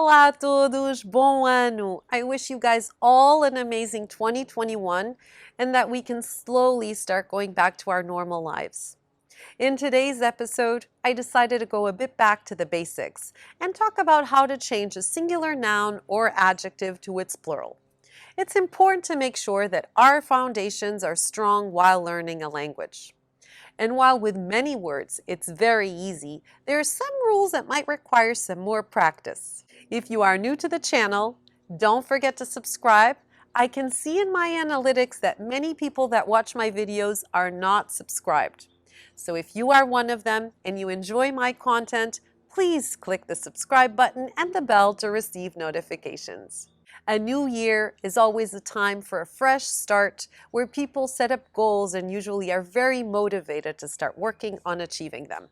Olá a todos, bom ano! I wish you guys all an amazing 2021 and that we can slowly start going back to our normal lives. In today's episode, I decided to go a bit back to the basics and talk about how to change a singular noun or adjective to its plural. It's important to make sure that our foundations are strong while learning a language. And while with many words it's very easy, there are some rules that might require some more practice. If you are new to the channel, don't forget to subscribe. I can see in my analytics that many people that watch my videos are not subscribed. So if you are one of them and you enjoy my content, please click the subscribe button and the bell to receive notifications. A new year is always a time for a fresh start where people set up goals and usually are very motivated to start working on achieving them.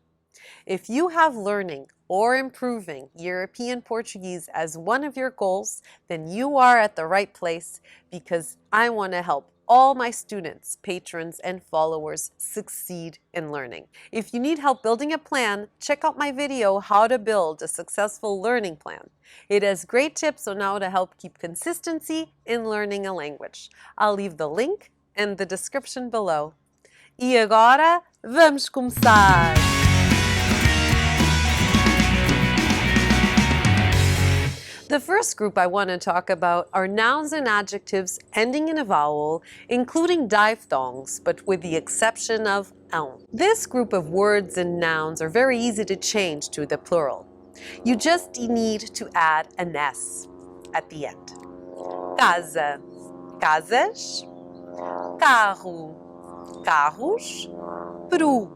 If you have learning or improving European Portuguese as one of your goals, then you are at the right place because I want to help all my students, patrons, and followers succeed in learning. If you need help building a plan, check out my video, How to Build a Successful Learning Plan. It has great tips on how to help keep consistency in learning a language. I'll leave the link in the description below. E agora, vamos começar! The first group I want to talk about are nouns and adjectives ending in a vowel, including diphthongs, but with the exception of ão. This group of words and nouns are very easy to change to the plural. You just need to add an S at the end. Casa, casas. Carro, carros. Peru,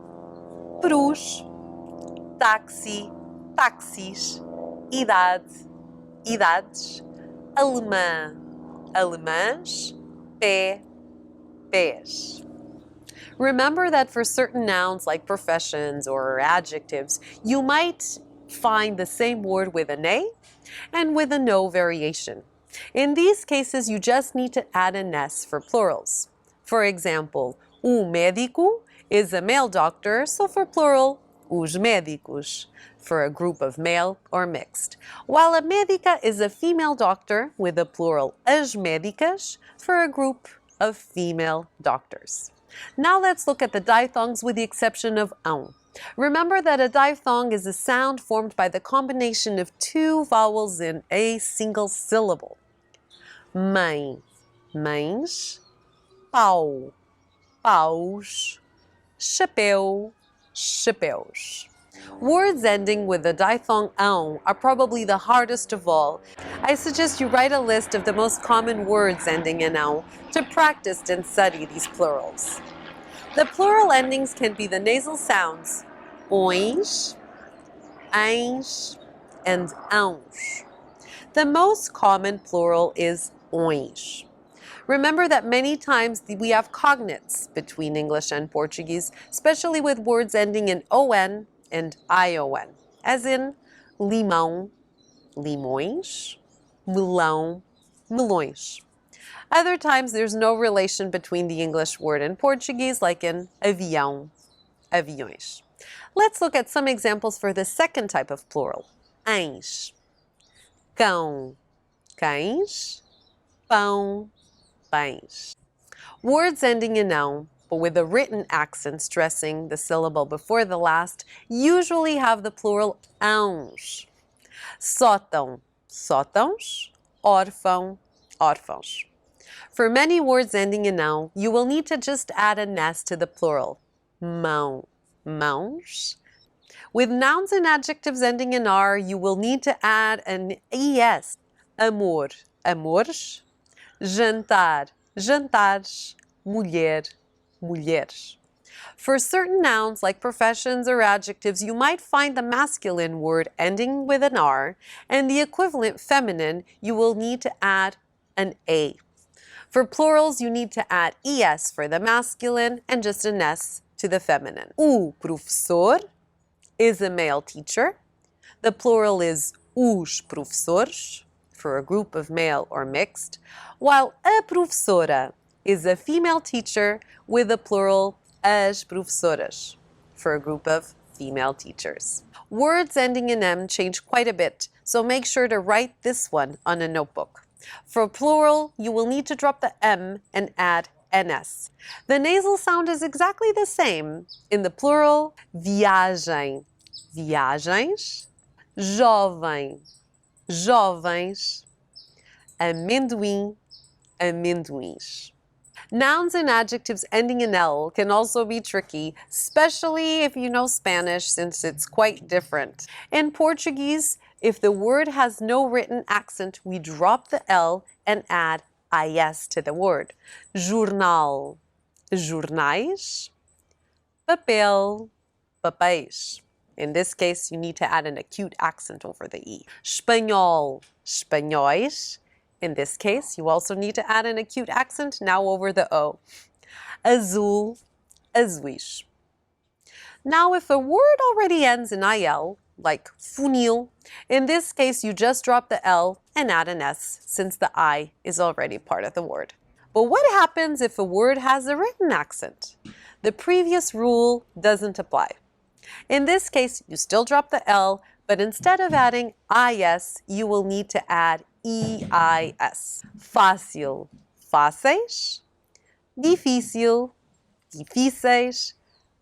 perus. Táxi, táxis. Idade, idades, alemã, alemãs, pé, pés. Remember that for certain nouns like professions or adjectives, you might find the same word with an A and with a no variation. In these cases, you just need to add an S for plurals. For example, médico is a male doctor, so for plural, os médicos, for a group of male or mixed, while a médica is a female doctor with the plural as médicas for a group of female doctors. Now let's look at the diphthongs with the exception of ão. Remember that a diphthong is a sound formed by the combination of two vowels in a single syllable. Mãe, mães, pau, paus, chapéu, chapéus. Words ending with the diphthong ão are probably the hardest of all. I suggest you write a list of the most common words ending in ão to practice and study these plurals. The plural endings can be the nasal sounds ões, ães, and ãos. The most common plural is ões. Remember that many times we have cognates between English and Portuguese, especially with words ending in on and ion, as in limão, limões, melão, melões. Other times there's no relation between the English word and Portuguese, like in avião, aviões. Let's look at some examples for the second type of plural. Ães, cão, cães, pão, pães. Words ending in ão, but with a written accent stressing the syllable before the last, usually have the plural ãos. Sótão, sótãos, órfão, órfãos. For many words ending in ão, you will need to just add an S to the plural. Mão, mãos. With nouns and adjectives ending in R, you will need to add an ES. Amor, amores. Jantar, jantares. Mulher, mulheres. For certain nouns like professions or adjectives, you might find the masculine word ending with an R, and the equivalent feminine, you will need to add an A. For plurals, you need to add ES for the masculine and just an S to the feminine. O professor is a male teacher. The plural is os professores for a group of male or mixed, while a professora is a female teacher with the plural as professoras for a group of female teachers. Words ending in M change quite a bit so make sure to write this one on a notebook. For plural, you will need to drop the M and add NS. The nasal sound is exactly the same in the plural viagem, viagens, jovem, jovens, amendoim, amendoins. Nouns and adjectives ending in L can also be tricky, especially if you know Spanish since it's quite different. In Portuguese, if the word has no written accent, we drop the L and add IS to the word. Jornal, jornais, papel, papéis. In this case, you need to add an acute accent over the E. Espanhol, espanhóis. In this case, you also need to add an acute accent now over the O. Azul, azuis. Now, if a word already ends in IL, like funil, in this case, you just drop the L and add an S since the I is already part of the word. But what happens if a word has a written accent? The previous rule doesn't apply. In this case, you still drop the L, but instead of adding IS, you will need to add EIS. Fácil, fáceis. Difícil, difíceis.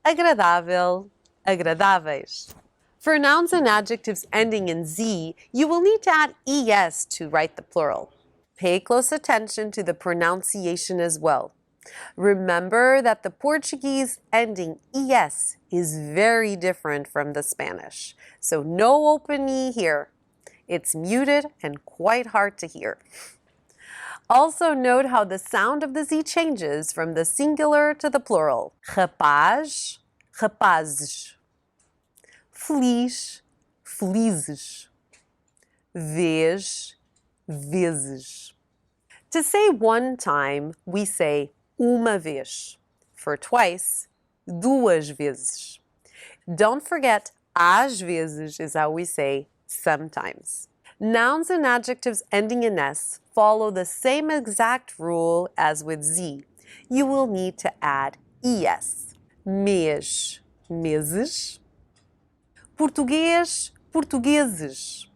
Agradável, agradáveis. For nouns and adjectives ending in Z, you will need to add ES to write the plural. Pay close attention to the pronunciation as well. Remember that the Portuguese ending ES is very different from the Spanish, so no open E here. It's muted and quite hard to hear. Also note how the sound of the Z changes from the singular to the plural. Rapaz, rapazes. Feliz, felizes. Vez, vezes. To say one time, we say uma vez. For twice, duas vezes. Don't forget, às vezes is how we say sometimes. Nouns and adjectives ending in S follow the same exact rule as with Z. You will need to add ES. Mês, meses. Português, portugueses.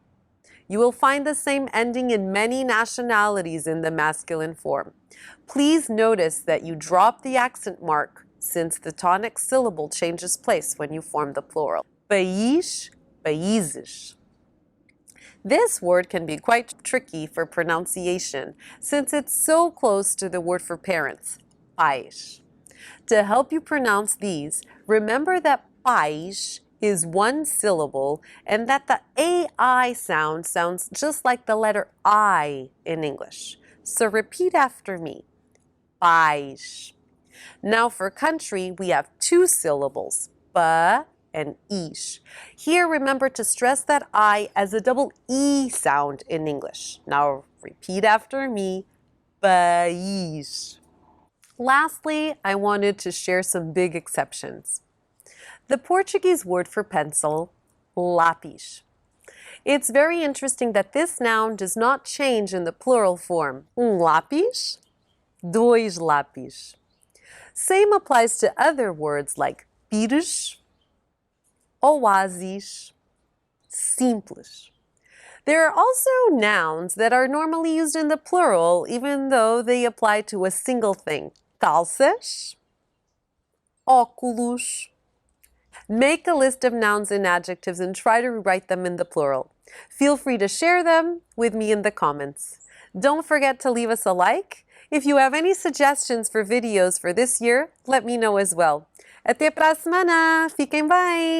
You will find the same ending in many nationalities in the masculine form. Please notice that you drop the accent mark since the tonic syllable changes place when you form the plural. País, países. This word can be quite tricky for pronunciation since it's so close to the word for parents, pais. To help you pronounce these, remember that pais is one syllable and that the AI sound sounds just like the letter I in English. So repeat after me. Pais. Now for country, we have two syllables, pa and ish. Here, remember to stress that I as a double E sound in English. Now repeat after me, país. Lastly, I wanted to share some big exceptions. The Portuguese word for pencil, lápis. It's very interesting that this noun does not change in the plural form. Lápis, dois lápis. Same applies to other words like pires, oásis, simples. There are also nouns that are normally used in the plural even though they apply to a single thing. Calças, óculos. Make a list of nouns and adjectives and try to rewrite them in the plural. Feel free to share them with me in the comments. Don't forget to leave us a like. If you have any suggestions for videos for this year, let me know as well. Até para a semana! Fiquem bem!